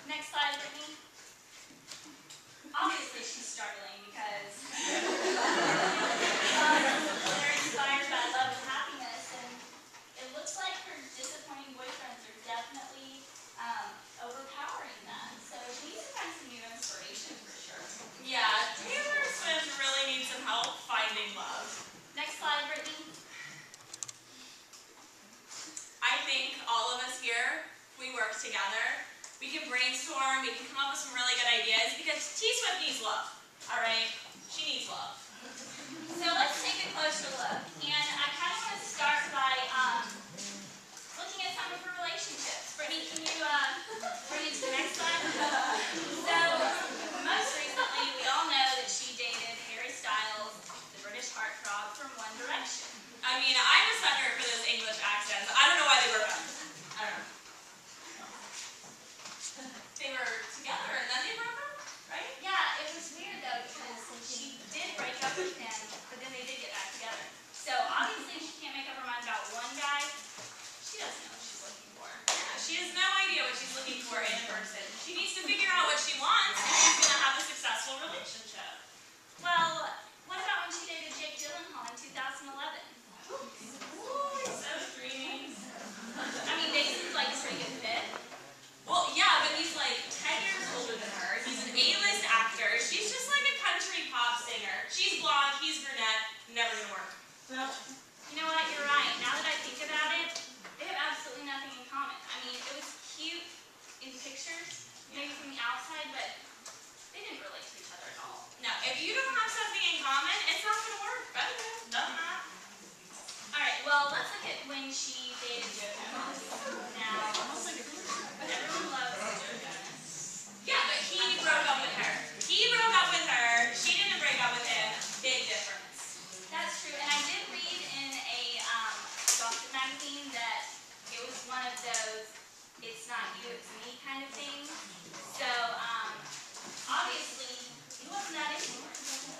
Next slide, Brittany. Obviously, she's struggling because they're inspired by love and happiness, and it looks like her disappointing boyfriends are definitely overpowering that. So she needs to find some new inspiration for sure. Yeah, Taylor Swift really needs some help finding love. Next slide, Brittany. I think all of us here, we work together. We can brainstorm, we can come up with some really good ideas because T-Swift needs love, all right? She needs love. So let's take a closer look. And I kind of want to start by looking at some of her relationships. Brittany, can you bring it to the next slide? So most recently, we all know that she dated Harry Styles, the British heartthrob from One Direction. I mean, I'm a sucker for those English accents. I don't know why they broke up. I don't know. They were together and then they broke up, right? Yeah, it was weird though because she did break up with him, but then they did get back together. So obviously she can't make up her mind about one guy. She doesn't know what she's looking for. Yeah, she has no idea what she's looking for in a person. She needs to figure out what she wants if she's going to have a successful relationship. Well, what about when she dated Jake Gyllenhaal in 2011? Ooh, he's so dreamy. I mean, they seemed like a pretty good fit. Well, yeah, but he's like 10 years older than her. He's an A-list actor. She's just like a country pop singer. She's blonde, he's brunette. Never gonna work. You know what? You're right. Now that I think about it, they have absolutely nothing in common. I mean, it was cute in pictures, maybe from the outside, but they didn't relate to each other at all. No, if you don't have something in common, it's not gonna work. Doesn't matter. Alright, well, let's look at when she dated Joe Jonas. Now, everyone loves Joe Jonas. Yeah, but he broke up with her. He broke up with her. She didn't break up with him. Big difference. That's true, and I did read in a gossip magazine that it was one of those it's not you, it's me kind of things. So, obviously, he wasn't that anymore.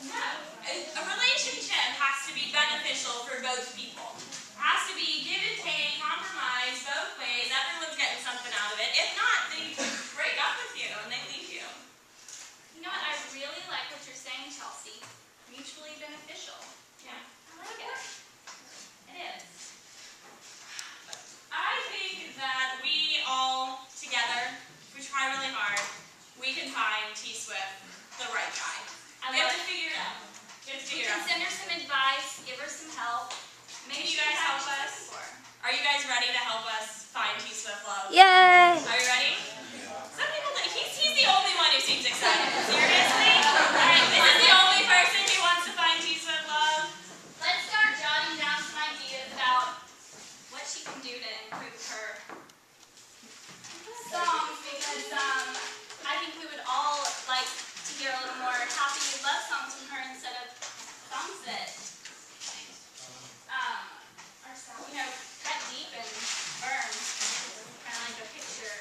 No. A relationship has to be beneficial for both people. It has to be give and take, compromise, both ways. Everyone's getting something out of it. If not, they break up with you and they leave you. You know what? I really like what you're saying, Chelsea. Mutually beneficial. Yeah. I like it. It is. I think that we all together, if we try really hard, we can find T-Swift the right guy. We have to figure it out. We have to figure it out. Send her some advice, give her some help. Can you guys help us? Are you guys ready to help us find T-Swift love? Yay! Are you ready? Some people, he's the only one who seems excited. Seriously? Alright, this is the only person who wants to find T-Swift love. Let's start jotting down some ideas about what she can do to improve her songs because I think we would all like to hear a little more happy love songs from her instead of songs that are, you know, cut deep and burn. Kind of like a picture.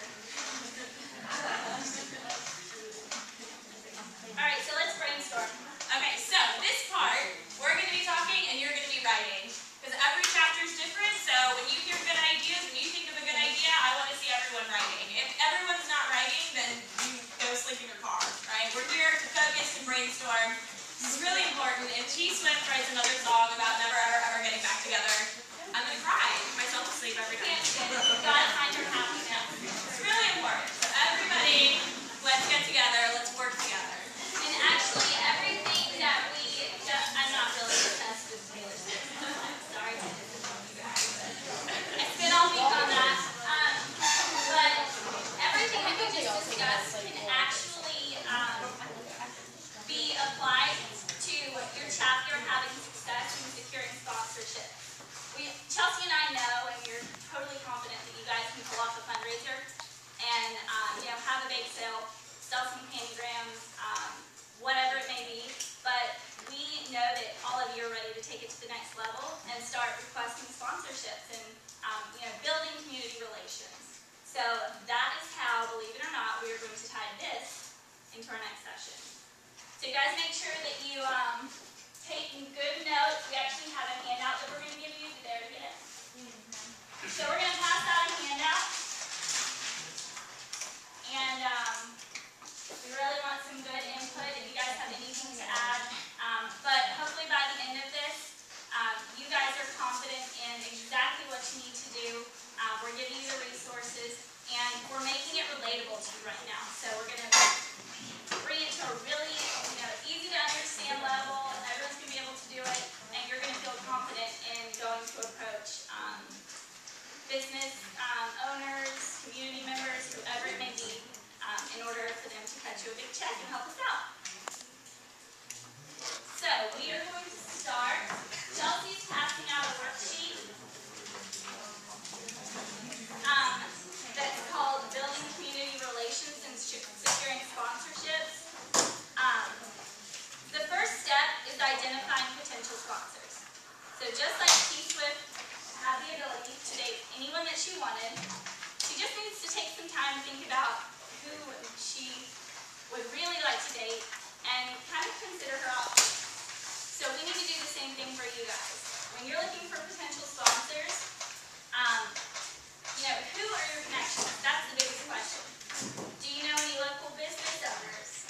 Alright, so let's brainstorm. Okay, so this part, we're going to be talking and you're going to be writing. Because every chapter is different, so when you hear good ideas, when you think of a good idea, I want to see everyone writing. If everyone's not writing, then you go sleep in your car, right? We're here to focus and brainstorm. This is really important. If T-Swift writes another song about never ever ever getting back together, I'm going to cry myself to sleep every night. You've got to find her happiness. It's really important. So everybody, let's get together, let's work together. And actually, everything that we just, I'm not really obsessed with Taylor Swift. I'm sorry to disappoint you guys. I spit all week on that. But everything that we just discussed can actually be applied to your chapter having success in securing sponsorship. Chelsea and I know, and we're totally confident that you guys can pull off a fundraiser and you know, have a bake sale, sell some candygrams, whatever it may be. But we know that all of you are ready to take it to the next level and start requesting sponsorships and you know, building community relations. So that is how, believe it or not, we are going to tie this into our next session. So you guys make sure that you take good notes. We actually have a handout that we're going to give you. There to get it. So we're going to pass out a handout. And what you need to do. We're giving you the resources, and we're making it relatable to you right now. So we're going to bring it to a really easy to understand level. Everyone's going to be able to do it, and you're going to feel confident in going to approach business owners, community members, whoever it may be, in order for them to cut you a big check and help us out. So we are going to start. Chelsea's passing out a worksheet that's called Building Community Relations and Securing Sponsorships. The first step is identifying potential sponsors. So just like T-Swift had the ability to date anyone that she wanted, she just needs to take some time to think about who she would really like to date and kind of consider her options. So we need to do the same thing for you guys. When you're looking for potential sponsors, who are your connections? That's the biggest question. Do you know any local business owners?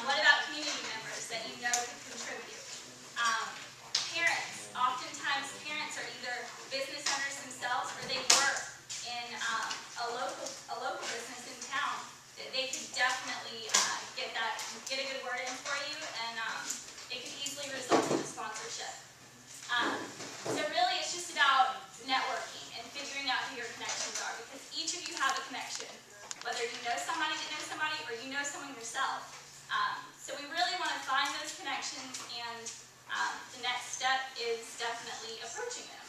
What about community members that you know could contribute? Parents. Oftentimes parents are either business owners themselves or they work in a local business in town. They could definitely get a good word in for you, and it could easily result in a sponsorship. So really it's just about networking and figuring out who your connections are, because each of you have a connection, whether you know somebody that knows somebody or you know someone yourself. So we really want to find those connections, and the next step is definitely approaching them.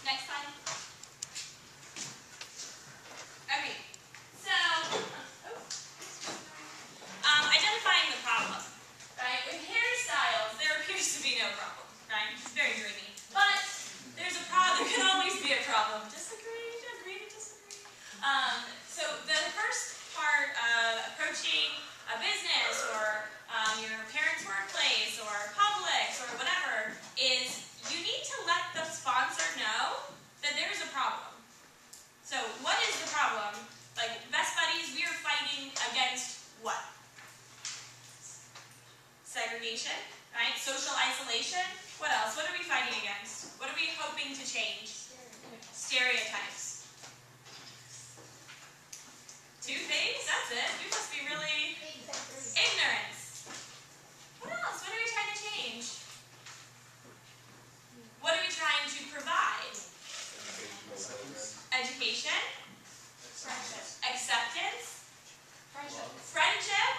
Next slide. Okay, so identifying the problem, right? With hairstyles, there appears to be no problem, right? It's very dreamy. But there's a problem. There can always be a problem. Disagree, agree, disagree. So the first part of approaching a business or your parents' workplace or Publix or whatever is you need to let the sponsor know that there's a problem. So what is the problem? Like Best Buddies, we are fighting against what? Segregation, right? Social isolation. What else? What are we fighting against? What are we hoping to change? Stereotypes. Two things? That's it. We must be really ignorance. What else? What are we trying to change? What are we trying to provide? Education. Acceptance. Friendship.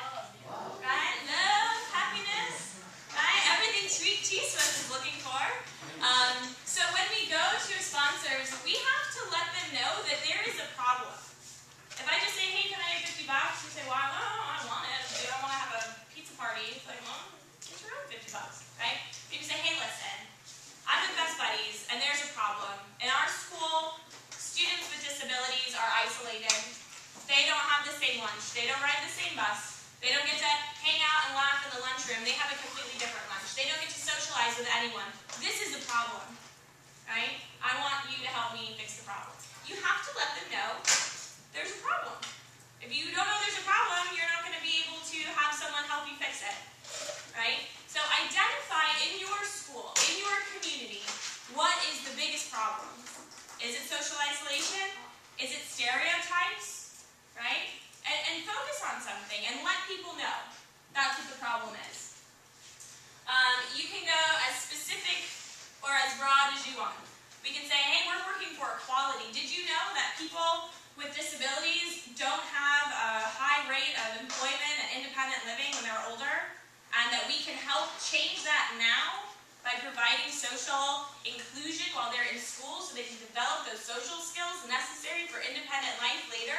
Right? Love. Happiness. Right? Everything T-Swift is looking for. So when we go to sponsors, we have to let them know that there is a problem. If I just say, hey, can I get $50? You say, well, I don't want it. I don't want to have a pizza party. It's like, well, get your own $50, right? You can say, hey, listen, I'm with Best Buddies, and there's a problem. In our school, students with disabilities are isolated. They don't have the same lunch. They don't ride the same bus. They don't get to hang out and laugh in the lunchroom. They have a completely different lunch. They don't get to socialize with anyone. This is a problem, right? I want you to help me fix the problem. You have to let them know there's a problem. If you don't know there's a problem, you're not going to be able to have someone help you fix it, right? So identify in your school, in your community, what is the biggest problem? Is it social isolation? Is it stereotypes? Right? And focus on something and let people know that's what the problem is. You can go as specific or as broad as you want. We can say, hey, we're working for equality. Did you know that people with disabilities don't have a high rate of employment and independent living when they're older? And that we can help change that now by providing social inclusion while they're in school so they can develop those social skills necessary for independent life later?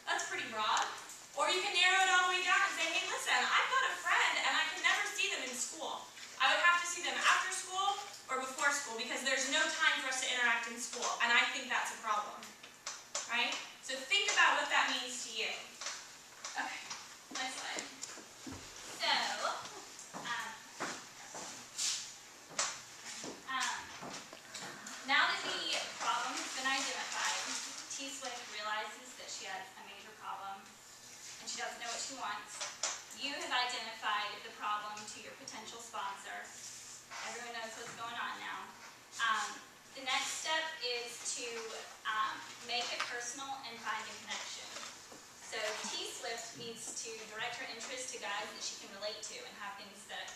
That's pretty broad. Or you can narrow it all the way down and say, hey, listen, I've got a friend and I can never see them in school. I would have to see them after school or before school because there's no time for us to interact in school. And I think that's a problem. Right? So think about what that means to you. Okay, next slide. So, now that the problem has been identified, T-Swift realizes that she has she doesn't know what she wants. You have identified the problem to your potential sponsor. Everyone knows what's going on now. The next step is to make it personal and find a connection. So T-Swift needs to direct her interest to guys that she can relate to and have things that,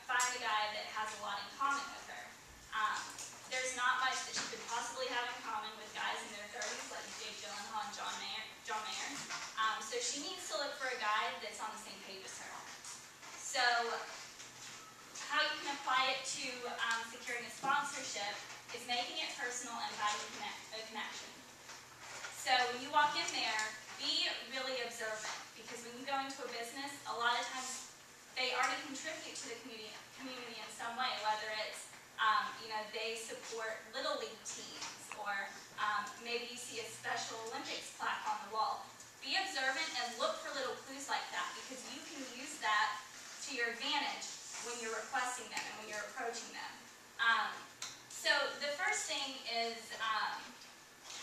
find a guy that has a lot in common with her. There's not much that she could possibly have in common with guys in their 30s like Jake Gyllenhaal and John Mayer. So she needs to look for a guy that's on the same page as her. So how you can apply it to securing a sponsorship is making it personal and finding a connection. So when you walk in there, be really observant, because when you go into a business, a lot of times they already contribute to the community in some way, whether it's they support Little League teams, or maybe you see a Special Olympics plaque on the wall. Be observant and look for little clues like that, because you can use that to your advantage when you're requesting them and when you're approaching them. So the first thing is,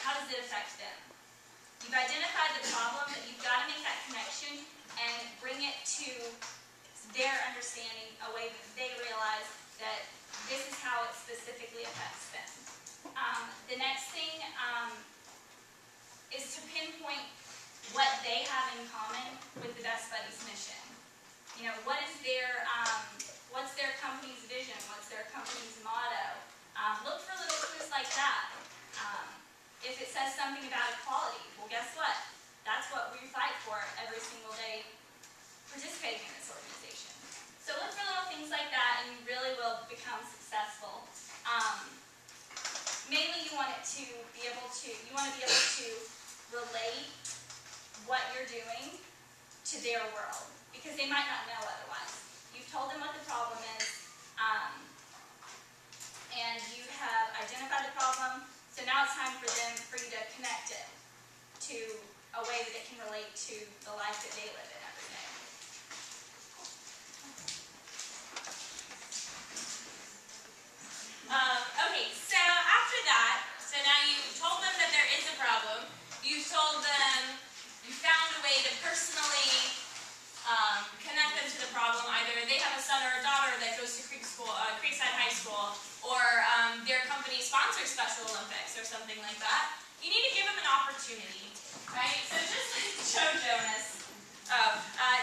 how does it affect them? You've identified the problem, but you've got to make that connection and bring it to their understanding, a way that they realize that this is how it specifically affects them. The next thing is to pinpoint what they have in common with the Best Buddies mission. What is what's their company's vision? What's their company's motto? Look for little clues like that. If it says something about equality, well, guess what? That's what we fight for every single day participating in this organization. So look for little things like that, and you really will become successful. Mainly, you want to be able to relate what you're doing to their world, because they might not know otherwise. You've told them what the problem is, and you have identified the problem. So now it's time for you to connect it to a way that it can relate to the life that they live in every day. Okay, so after that, so now you've told them that there is a problem. You've told them you found a way to personally connect them to the problem. Either they have a son or a daughter that goes to Creekside High School, or their company sponsors Special Olympics or something like that. You need to give them an opportunity, right? So just like Joe Jonas.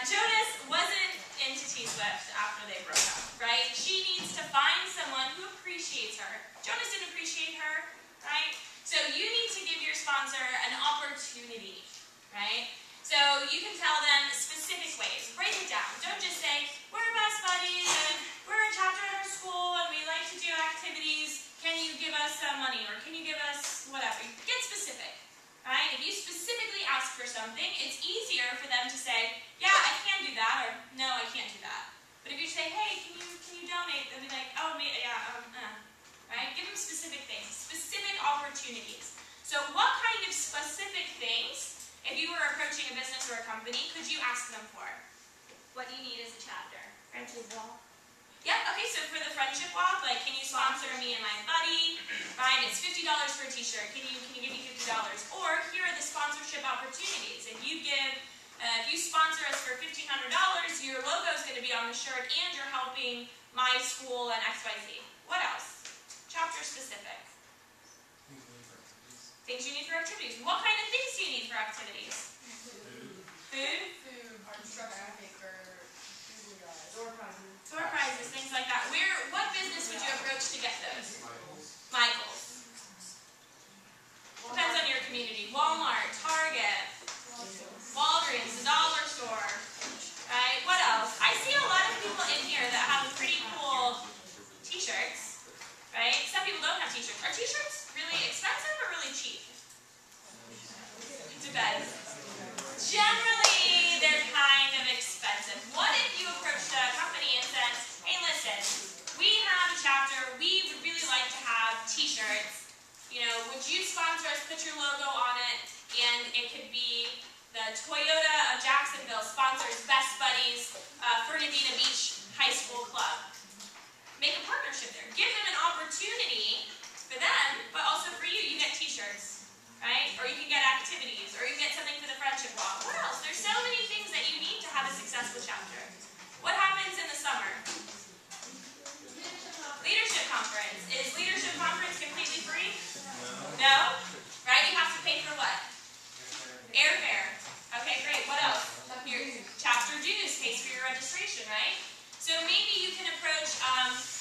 Jonas wasn't into T-Swift after they broke up, right? She needs to find someone who appreciates her. Jonas didn't appreciate her, right? So you need to give your sponsor an opportunity, right? So you can tell them specific ways. Break it down. Don't just say, we're best buddies and we're a chapter at our school and we like to do activities. Can you give us some money, or can you give us whatever? Get specific, right? If you specifically ask for something, it's easier for them to say, yeah, I can do that, or no, I can't do that. But if you say, hey, can you donate? They'll be like, oh, yeah, right? Give them specific things, specific opportunities. So what kind of specific things, if you were approaching a business or a company, could you ask them for? What do you need as a chapter? Friendship walk. Yep, okay, so for the friendship walk, like, can you sponsor me and my buddy? Right, it's $50 for a t-shirt. Can you give me $50? Or here are the sponsorship opportunities. If you sponsor us for $1,500, your logo is going to be on the shirt and you're helping my school and XYZ. What else? Chapter specific. Things you need for activities. What kind of things do you need for activities? Food? Traffic or door prizes. Door prizes, things like that. What business would you approach to get those? Michael's. Depends on your community. Walmart, Target, Walgreens, the dollar store. Right? What else? I see a lot of people in here that have pretty cool t-shirts. Right? Some people don't have t-shirts. Are t-shirts really expensive or really cheap? Depends. Generally, they're kind of expensive. What if you approached a company and said, hey, listen, we have a chapter, we would really like to have t-shirts. Would you sponsor us, put your logo on it, and it could be the Toyota of Jacksonville sponsors Best Buddies Fernandina Beach High School Club. Make a partnership there. Give them an opportunity for them, but also for you. You get t-shirts. Right? Or you can get activities, or you can get something for the friendship walk. What else? There's so many things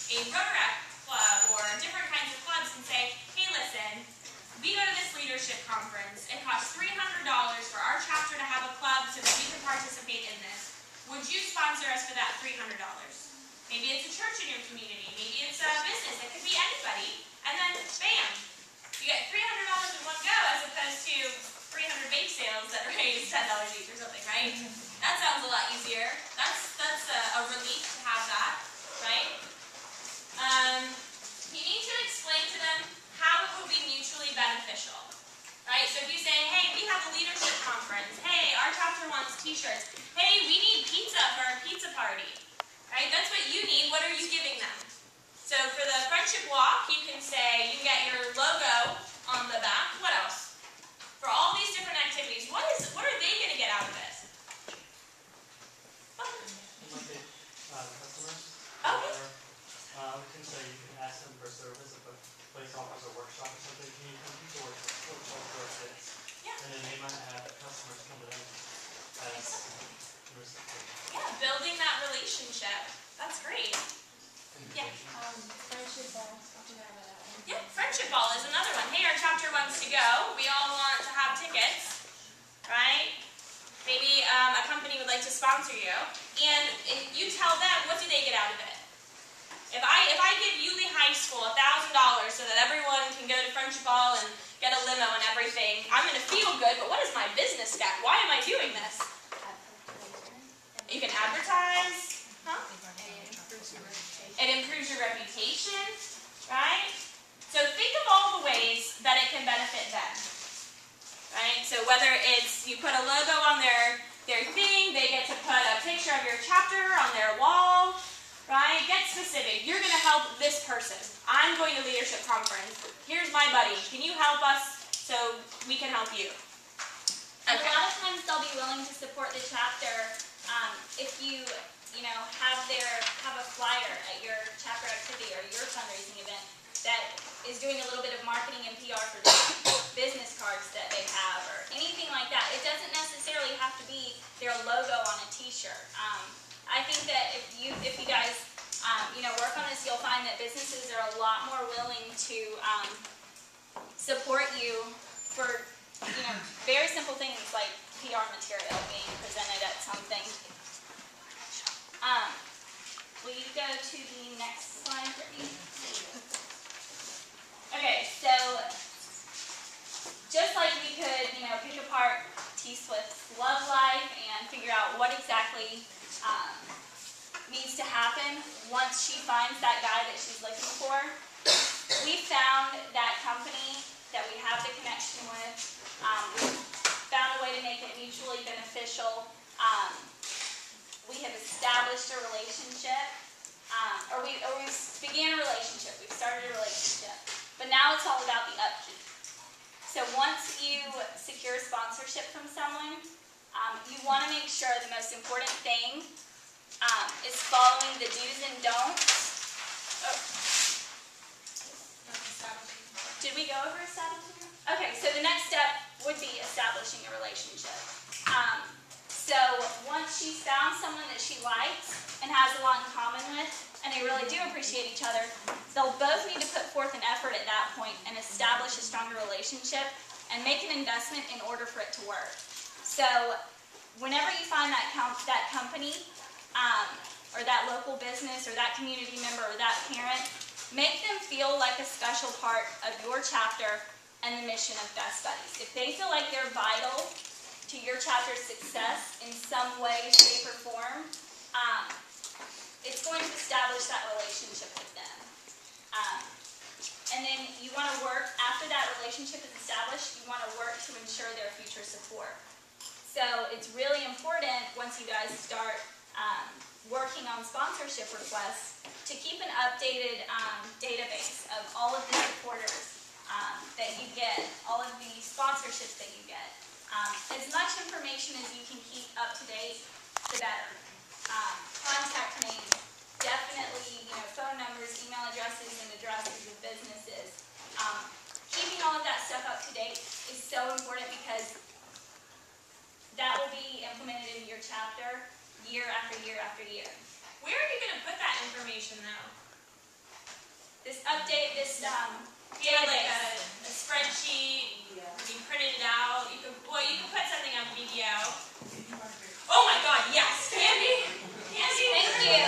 a Rotaract club or different kinds of clubs can say, hey, listen, we go to this leadership conference. It costs $300 for our chapter to have a club so that we can participate in this. Would you sponsor us for that $300? Maybe it's a church in your community. Maybe it's a business. It could be anybody. And then, bam, you get $300 in one go as opposed to 300 bake sales that raise $10 each or something, right? That sounds a lot easier. That's a relief to have that, right? You need to explain to them how it will be mutually beneficial, right? So if you say, hey, we have a leadership conference. Hey, our chapter wants t-shirts. Hey, we need pizza for our pizza party, right? That's what you need. What are you giving them? So for the friendship walk, you can say, you get your logo on the back. What else? For all these different activities, what are they going to get out of it? Customers. Okay. Or we can say you can ask them for service if a place offers a workshop or something. Can you come to the workshop for this? Yeah. And then they might have customers come to them as reciprocity. Yeah, building that relationship. That's great. Yeah. Friendship ball. I forgot about that one. Yeah, friendship ball is another one. Hey, our chapter wants to go. We all want to have tickets, right? Maybe a company would like to sponsor you, and if you tell them, what do they get out of it? If I give Yulee High School $1,000 so that everyone can go to friendship ball and get a limo and everything, I'm going to feel good. But what is my business get? Why am I doing this? You can advertise, huh? It improves your reputation, right? So think of all the ways that it can benefit them, right? So whether it's you put a logo on their thing, they get to put a picture of your chapter on their wall, right? Get specific. You're going to help this person. I'm going to leadership conference. Here's my buddy. Can you help us so we can help you? And a lot of times they'll be willing to support the chapter if you have a flyer at your chapter activity or your fundraising event that is doing a little bit of marketing and PR for the business cards that they have or anything like that. It doesn't necessarily have to be their logo on a t-shirt. I think that if you guys work on this, you'll find that businesses are a lot more willing to support you for very simple things like PR material being presented at something. Will you go to the next slide, Brittany? Okay, so just like we could, pick apart T. Swift's love life and figure out what exactly needs to happen once she finds that guy that she's looking for, we found that company that we have the connection with. We found a way to make it mutually beneficial. We have established a relationship, or we began a relationship. We've started a relationship, but now it's all about the upkeep. So once you secure sponsorship from someone, you want to make sure the most important thing is following the do's and don'ts. Oh. Did we go over establishing? Okay, so the next step would be establishing a relationship. So once she's found someone that she likes and has a lot in common with, and they really do appreciate each other, they'll both need to put forth an effort at that point and establish a stronger relationship and make an investment in order for it to work. So whenever you find that company or that local business or that community member or that parent, make them feel like a special part of your chapter and the mission of Best Buddies. If they feel like they're vital to your chapter's success in some way, shape, or form, it's going to establish that relationship with them. And then you want to work, after that relationship is established, you want to work to ensure their future support. So it's really important, once you guys start working on sponsorship requests, to keep an updated database of all of the supporters that you get, all of the sponsorships that you get. As much information as you can keep up to date, the better. Contact names, definitely, phone numbers, email addresses, and addresses of businesses. Keeping all of that stuff up to date is so important because that will be implemented in your chapter year after year after year. Where are you going to put that information, though? He had like a spreadsheet. You printed it out. You could put something on video. Oh my God, yes, Candy. Thank you.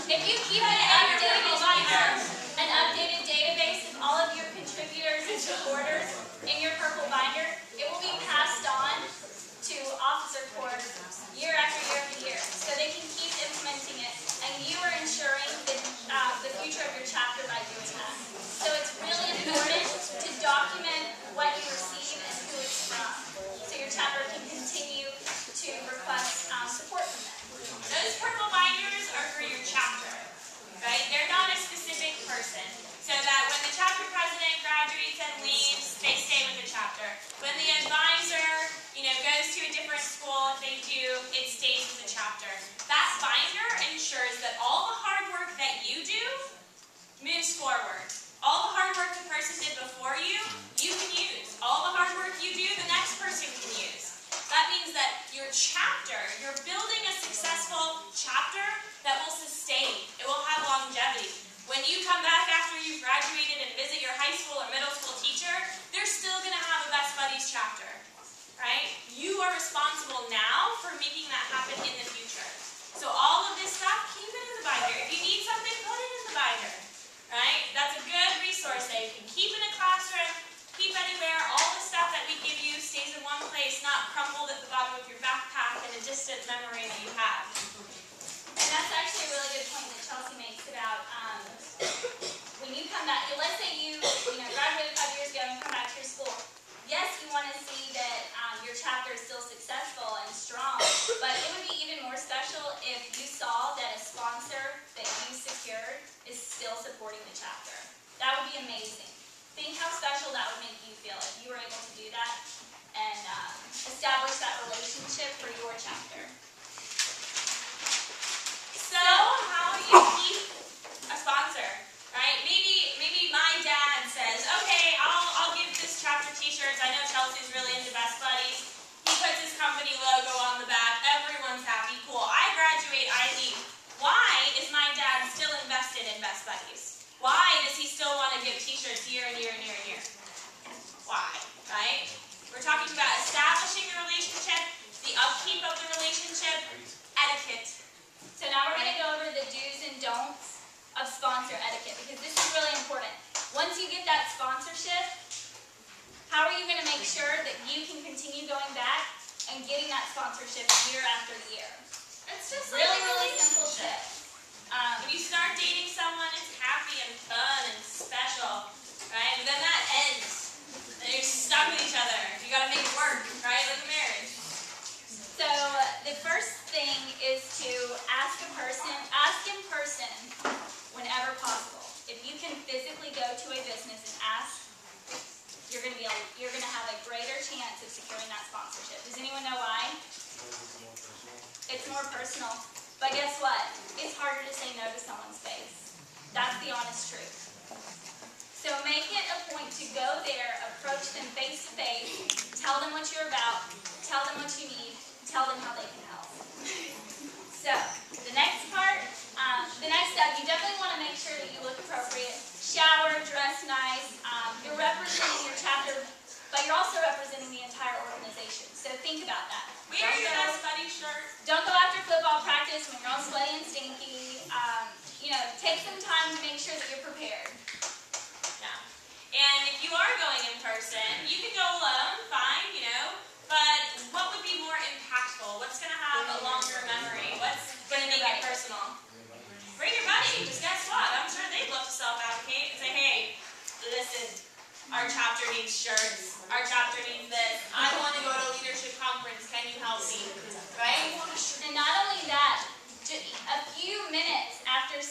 If you keep an updated database of all of your contributors and supporters in your purple binder, it will be passed on to officer corps year after year after year, so they can keep implementing it, and you are ensuring the future of your chapter by doing that. So it's really important to document what you receive and who it's from, so your chapter can continue to request support from them. Those purple binders are for your chapter, right? They're not a specific person, so that when the chapter president graduates and leaves, they stay with the chapter. When the advisor, goes to a different school, if they do, it stays with the chapter. That binder ensures that all the hard work that you do moves forward. All the hard work the person did before you can use. All the hard work you do, the next person can use. That means that your chapter, you're building a successful chapter that will sustain. It will have longevity. When you come back after you've graduated and visit your high school or middle school teacher, they're still going to have a Best Buddies chapter, right? You are responsible now for making that happen in the future. So all of this stuff, keep it in the binder. If you need something, put it in the binder, right? That's a good resource that you can keep in a classroom, keep anywhere. All the stuff that we give you stays in one place, not crumbled at the bottom of your backpack in a distant memory that you have. And that's actually a really good point that Chelsea makes about when you come back. Let's say you graduated 5 years ago and come back to your school. Yes, you want to see that your chapter is still successful and strong, but it would be even more special if you saw that a sponsor that you secured is still supporting the chapter. That would be amazing. Think how special that would make you feel if you were able to do that and establish that relationship for your chapter. So, how do you keep a sponsor, right? Maybe my dad says, okay, I'll give this chapter t-shirts. I know Chelsea's really into Best Buddies. He puts his company logo on the back. Everyone's happy. Cool. I graduate, I leave. Why is my dad still invested in Best Buddies? Why does he still want to give t-shirts year and year and year and year? Why, right? We're talking about establishing the relationship, the upkeep of the relationship, etiquette. So now we're going to go over the do's and don'ts of sponsor etiquette, because this is really important. Once you get that sponsorship, how are you going to make sure that you can continue going back and getting that sponsorship year after year? It's just like really simple tip. When you start dating someone, it's happy and fun and special, right? But then that ends. And you're stuck with each other. You got to make it work, right? Like a marriage. So the first thing is to ask in person whenever possible. If you can physically go to a business and ask, you're going to have a greater chance of securing that sponsorship. Does anyone know why? It's more personal. But guess what? It's harder to say no to someone's face. That's the honest truth. So make it a point to go there, approach them face to face, tell them what you're about, tell them what you need, tell them how they can help. So, the next step, you definitely want to make sure that you look appropriate. Shower, dress nice. You're representing your chapter, but you're also representing the entire organization. So think about that. Wear your Best Buddy shirt. Don't go after football practice when you're all sweaty and stinky. Take some time to make sure that you're prepared. Yeah. And if you are going in person, you can go alone, fine, but what would be more impactful? What's going to have a longer memory? What's going to make it personal? Bring your buddy, because guess what? I'm sure they'd love to self-advocate and say, hey, listen, our chapter needs shirts. Our chapter needs this. I want to go to a leadership conference. Can you help me? Right? And not only that, a few minutes after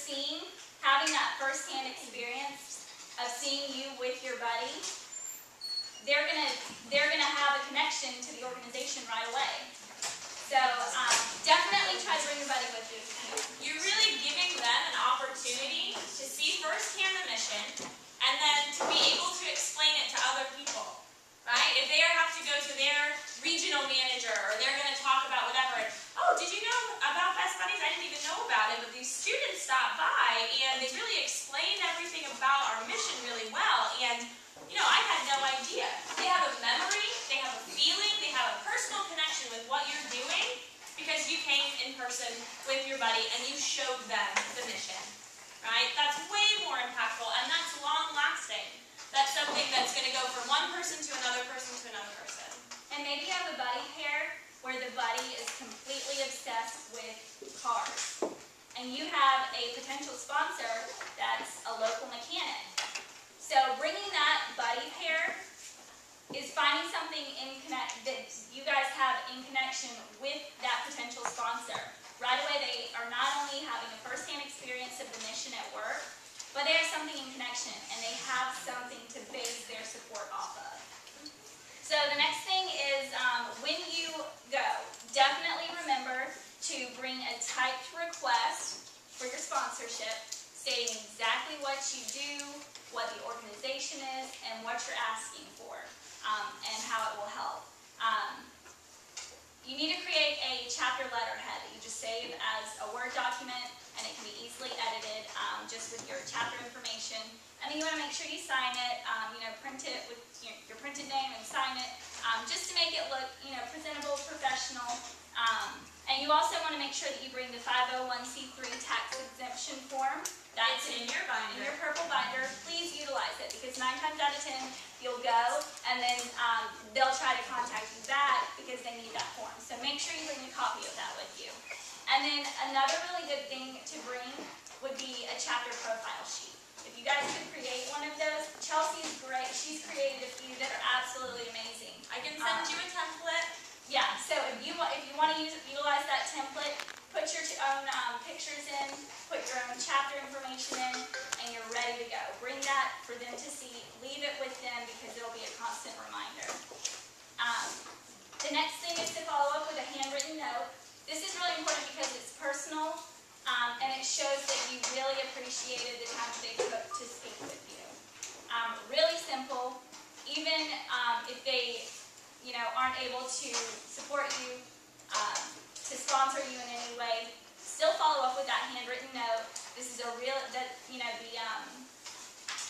having that first-hand experience of seeing you with your buddy, they're gonna have a connection to the organization right away. So definitely try to bring your buddy with you. You're really giving them an opportunity to see firsthand the mission and then to be able to explain it to other people, right? If they have to go to their regional manager or they're going to talk about whatever, oh, did you know about Best Buddies? I didn't even know about it, but these students stopped by and they really explained everything about because you came in person with your buddy and you showed them the mission, right? That's way more impactful, and that's long-lasting. That's something that's going to go from one person to another person to another person. And maybe you have a buddy pair where the buddy is completely obsessed with cars. And you have a potential sponsor that's a local mechanic. So bringing that buddy pair is finding something that you guys have in connection with that potential sponsor. Right away, they are not only having a first-hand experience of the mission at work, but they have something in connection, and they have something to base their support off of. So the next thing is when you go, definitely remember to bring a typed request for your sponsorship, stating exactly what you do, what the organization is, and what you're asking for, and how it will help. You need to create a chapter letterhead that you just save as a Word document, and it can be easily edited just with your chapter information. And then you want to make sure you sign it, print it with your printed name and sign it, just to make it look, presentable, professional. And you also want to make sure that you bring the 501c3 tax exemption form. That's in your binder. In your purple binder. Please utilize it, because 9 times out of 10 you'll go and then they'll try to contact you back because they need that form. So make sure you bring a copy of that with you. And then another really good thing to bring would be a chapter profile sheet. If you guys could create one of those, Chelsea's great. She's created a few that are absolutely amazing. I can send you a template. Yeah, so if you want to utilize that template, put your own pictures in, put your own chapter information in, and you're ready to go. Bring that for them to see. Leave it with them because it'll be a constant reminder. The next thing is to follow up with a handwritten note. This is really important because it's personal, and it shows that you really appreciated the time that they took to speak with you. Really simple. Even if they aren't able to support you, to sponsor you in any way, still follow up with that handwritten note. This is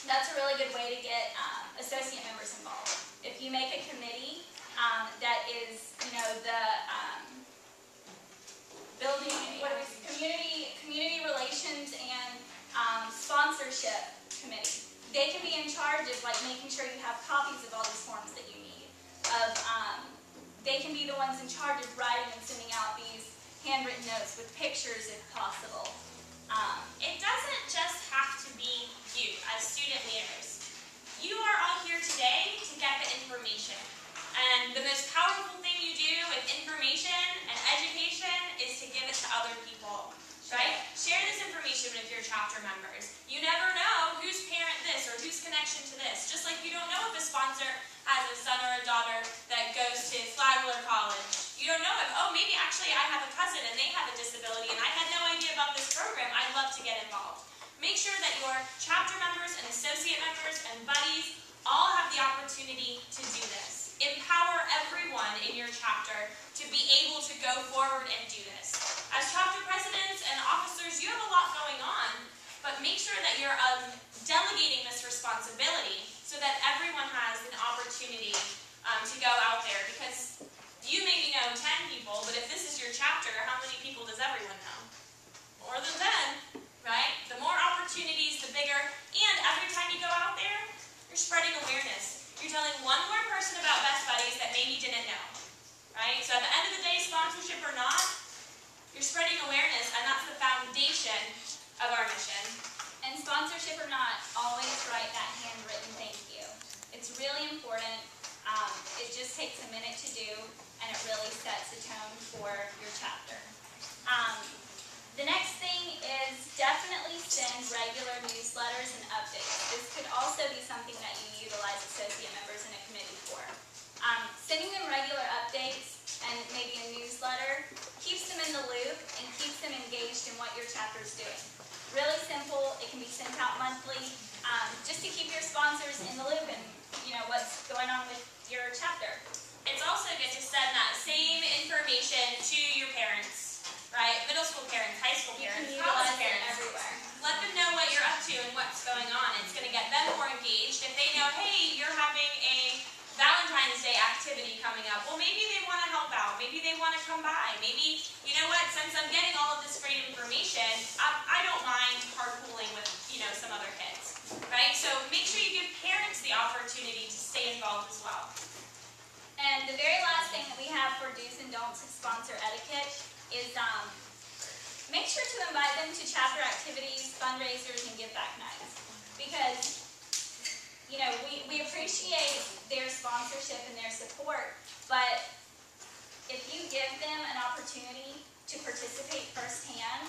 that's a really good way to get associate members involved. If you make a committee that is, the community relations and sponsorship committee, they can be in charge of making sure you have copies of all these forms that you need. They can be the ones in charge of writing and sending out these handwritten notes with pictures if possible. It doesn't just have to be you as student leaders. You are all here today to get the information. And the most powerful thing you do with information and education is to give it to other people, right? Share this information with your chapter members. You never know whose parent this or whose connection to this. Just like you don't know if a sponsor has a son or a daughter that goes to Flagler College. You don't know if, maybe actually I have a cousin and they have a disability and I had no idea about this program. I'd love to get involved. Make sure that your chapter members and associate members and buddies all have the opportunity to do this. Empower everyone in your chapter to be able to go forward and do this. As chapter presidents and officers, you have a lot going on, but make sure that you're delegating this responsibility so that everyone has an opportunity to go out there, because you maybe know 10 people, but if this is your chapter, how many people does everyone know? More than 10, right? The more opportunities, the bigger, and every time you go out there, you're spreading awareness. You're telling one more person about Best Buddies that maybe didn't know, right? So at the end of the day, sponsorship or not, you're spreading awareness, and that's the foundation of our mission. And sponsorship or not, always write that handwritten thank you. It's really important. It just takes a minute to do, and it really sets the tone for your chapter. The next thing is definitely send regular newsletters and updates. This could also be something that you utilize associate members in a committee for. Sending them regular updates and maybe a newsletter keeps them in the loop and keeps them engaged in what your chapter is doing. Really simple. It can be sent out monthly, just to keep your sponsors in the loop and what's going on with your chapter. It's also good to send that same information to your parents, right? Middle school parents, high school parents, college parents. Everywhere. Let them know what you're up to and what's going on. It's going to get them more engaged. If they know, hey, you're having a Valentine's Day activity coming up, well, maybe they want to help out. Maybe they want to come come by. Maybe, you know what, since I'm getting all of this great information, I don't mind carpooling with, some other kids, right? So make sure you give parents the opportunity to stay involved as well. And the very last thing that we have for do's and don'ts of sponsor etiquette is make sure to invite them to chapter activities, fundraisers, and give back nights. Because, we appreciate their sponsorship and their support, but if you give them an opportunity to participate firsthand,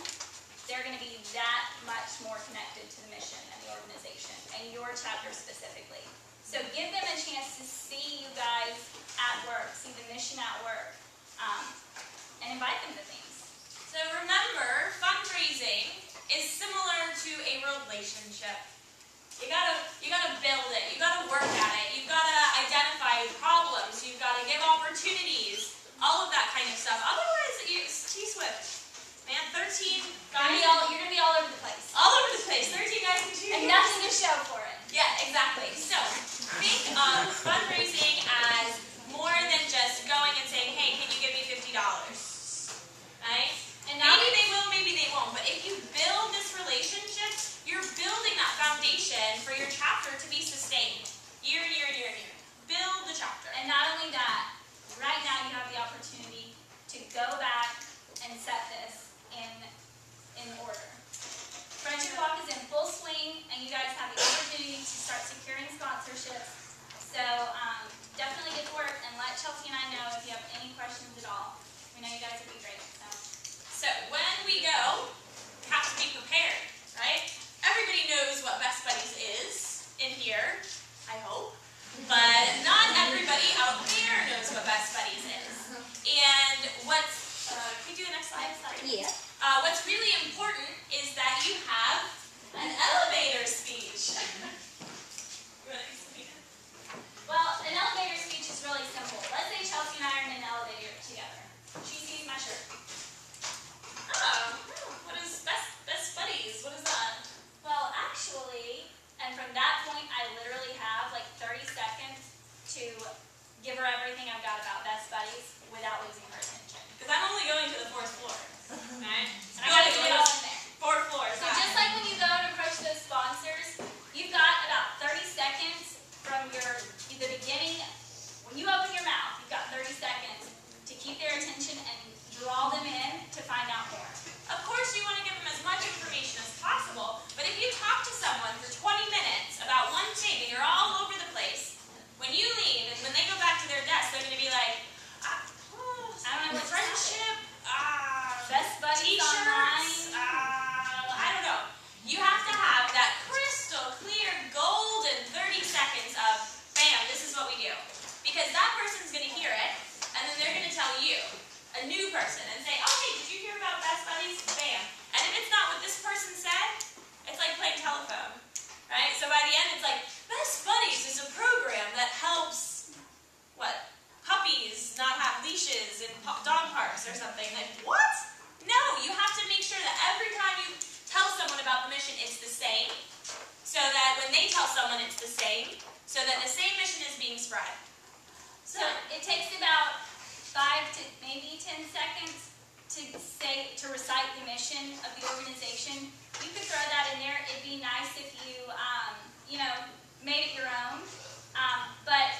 they're going to be that much more connected to the mission and the organization, and your chapter specifically. So give them a chance to see you guys at work, see the mission at work, and invite them to things. So remember, fundraising is similar to a relationship. You gotta build it. You gotta work at it. You've gotta identify problems. You've gotta give opportunities. All of that kind of stuff. Otherwise, T-Swift. Man, 13 guys. You're going to be all over the place. All over the place. 13 guys in 2 years. And nothing to show for it. Yeah, exactly. So, think of fundraising as more than just going and saying, hey, can you give me $50? Right? And maybe they will, maybe they won't. But if you build this relationship, you're building that foundation for your chapter to be sustained. Year and year and year and year. Build the chapter. And not only that, right now you have the opportunity to go back and set this in order. Friendship Walk is in full swing, and you guys have the opportunity to start securing sponsorships. So definitely get to work and let Chelsea and I know if you have any questions at all. We know you guys will be great. So when we go, we have to be prepared, right? Everybody knows what Best Buddies is in here, I hope. But not everybody out there knows what Best Buddies is. And what's, can you do the next slide? Yeah. What's really important is that you have an elevator speech. You want to explain it? Well, an elevator speech is really simple. Let's say Chelsea and I are in an elevator together. She sees my shirt. What is Best Buddies? What is that? Well, actually, and from that point, I literally have like 30 seconds to give her everything I've got about Best Buddies without losing her attention. Because I'm only going to the 4th floor. Right? And I gotta get it all in there. 4th floor. So just like when you go and approach those sponsors, you've got about 30 seconds from the beginning. When you open your mouth, you've got 30 seconds to keep their attention and draw them in to find out more. Of course, you want to give them as much information as possible, but if you talk to someone for 20 minutes about one thing and you're all over the place, when you leave and when they go back to their desk, they're going to be like, I don't know what friendship, Best Buddies T-shirts, online. I don't know. You have to have that crystal clear, golden 30 seconds of, bam, this is what we do. Because that person's going to hear it, and then they're going to tell you, a new person, and say, oh, hey, did you hear about Best Buddies? Bam. And if it's not what this person said, it's like playing telephone, right? So by the end, it's like, Best Buddies is a program that helps, what? Puppies not have leashes in dog parks or something. Like, what? No, you have to make sure that every time you tell someone about the mission, it's the same, so that when they tell someone, it's the same, so that the same mission is being spread. So it takes about 5 to maybe 10 seconds to recite the mission of the organization. You could throw that in there. It'd be nice if you, made it your own. But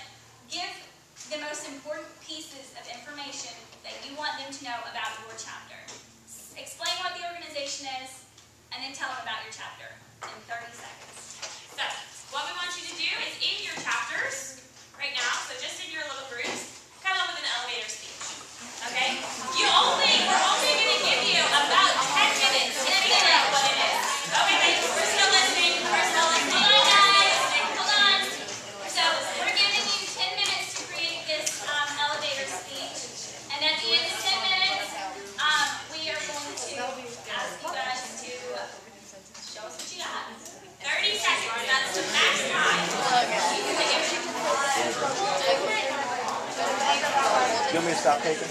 give the most important pieces of information that you want them to know about your chapter. Explain what the organization is, and then tell them about your chapter in 30 seconds. So, what we want you to do is in your chapters right now, so just in your little groups, come up with an elevator speech. Okay? We're only going to give you about 10 minutes to figure out what it is. Okay, thanks. We're still listening. We're still listening. Hold on, guys. Hold on. So we're giving you 10 minutes to create this elevator speech, and at the end of 10 minutes, we are going to ask you guys to show us what you got. 30 seconds. That's the max time. You want me to stop taking?